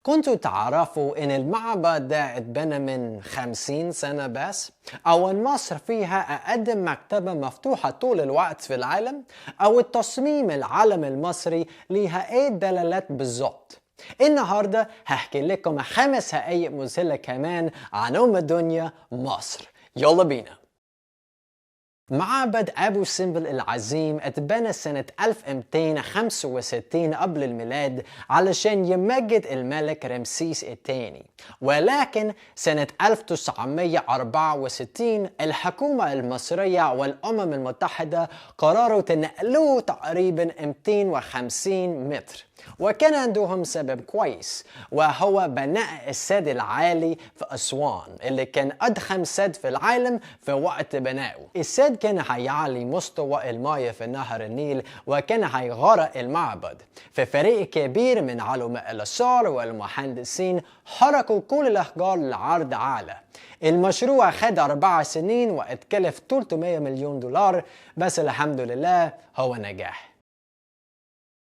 كنتوا تعرفوا إن المعبد ده اتبنى من 50 سنة بس؟ أو إن مصر فيها أقدم مكتبة مفتوحة طول الوقت في العالم؟ أو التصميم العلم المصري ليها إيه دلالات بالظبط؟ النهاردة هحكي لكم 5 حقائق مذهلة كمان عن الدنيا مصر. يلا بينا. معبد أبو سمبل العظيم اتبنى سنة 1265 قبل الميلاد علشان يمجد الملك رمسيس الثاني، ولكن سنة 1964 الحكومة المصرية والأمم المتحدة قرروا تنقلوه تقريبا 250 متر، وكان عندهم سبب كويس، وهو بناء السد العالي في أسوان اللي كان أضخم سد في العالم في وقت بنائه. السد كان هيعلي مستوى المياه في نهر النيل، وكان هيغرق المعبد. ففريق كبير من علماء الآثار والمهندسين حركوا كل الأحجار لعرض أعلى. المشروع خد 4 سنين واتكلف 300 مليون دولار، بس الحمد لله هو نجاح.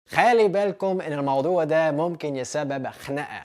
خلي بالكم ان الموضوع ده ممكن يسبب خناقة.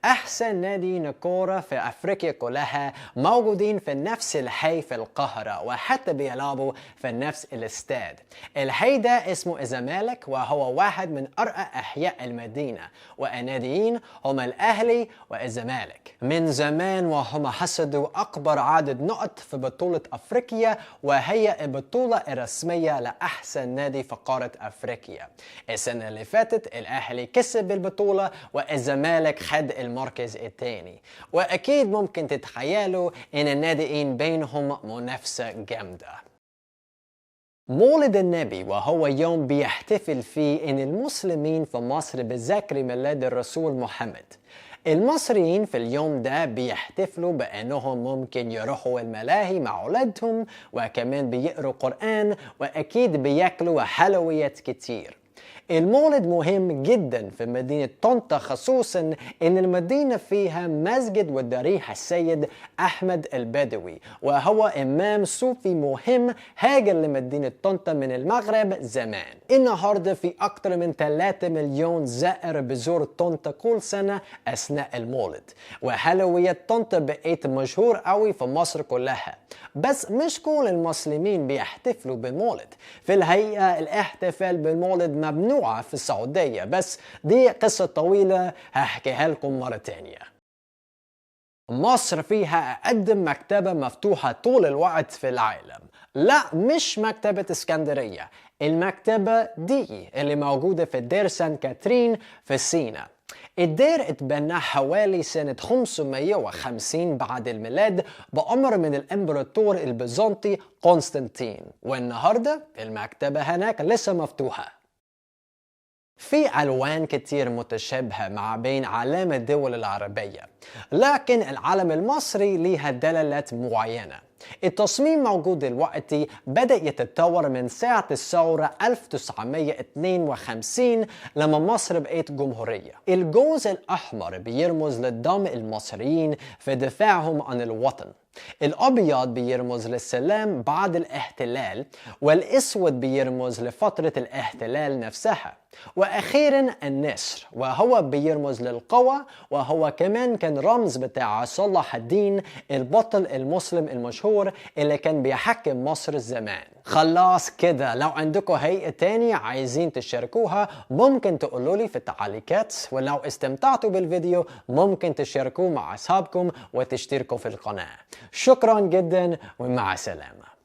احسن نادي كورة في افريقيا كلها موجودين في نفس الحي في القاهرة، وحتى بيلعبوا في نفس الاستاد. الحي ده اسمه الزمالك، وهو واحد من ارقى احياء المدينة، والناديين هما الاهلي والزمالك. من زمان وهم حصدوا اكبر عدد نقط في بطولة افريقيا، وهي البطولة الرسمية لاحسن نادي في قارة افريقيا. السنة اللي فاتت الاهلي كسب البطولة والزمالك خد المركز الثاني، واكيد ممكن تتخيلوا ان الناديين بينهم منافسة جامدة. مولد النبي، وهو يوم بيحتفل فيه ان المسلمين في مصر بذكر ميلاد الرسول محمد. المصريين في اليوم ده بيحتفلوا بأنهم ممكن يروحوا الملاهي مع أولادهم، وكمان بيقروا قرآن، وأكيد بياكلوا حلويات كتير. المولد مهم جدا في مدينة طنطا، خصوصا ان المدينة فيها مسجد والضريح السيد احمد البدوي، وهو امام صوفي مهم هاجر لمدينة طنطا من المغرب زمان. النهاردة في اكتر من 3 مليون زائر بزور طنطا كل سنة اثناء المولد، وحلويات طنطا بقت مشهور قوي في مصر كلها. بس مش كل المسلمين بيحتفلوا بالمولد. في الحقيقة الاحتفال بالمولد ممنوع في السعودية، بس دي قصة طويلة هحكيها لكم مرة تانية. مصر فيها أقدم مكتبة مفتوحة طول الوقت في العالم. لا، مش مكتبة اسكندرية، المكتبة دي اللي موجودة في دير سان كاترين في سيناء. الدير اتبنى حوالي سنة 550 بعد الميلاد بأمر من الإمبراطور البيزنطي قسطنطين، والنهاردة المكتبة هناك لسه مفتوحة. في ألوان كتير متشابهة مع بين علام الدول العربية، لكن العلم المصري ليها دلالات معينة. التصميم موجود دلوقتي بدأ يتطور من ساعة الثورة 1952 لما مصر بقت جمهورية. الجوز الأحمر بيرمز للدم المصريين في دفاعهم عن الوطن، الأبيض بيرمز للسلام بعد الاحتلال، والأسود بيرمز لفترة الاحتلال نفسها، وأخيرا النسر وهو بيرمز للقوة، وهو كمان كان رمز بتاع صلاح الدين البطل المسلم المشهور اللي كان بيحكم مصر زمان. خلاص كده، لو عندكم هيئة تاني عايزين تشاركوها ممكن تقولوا لي في التعليقات، ولو استمتعتوا بالفيديو ممكن تشاركوه مع أصحابكم وتشتركوا في القناة. شكرا جدا ومع السلامة.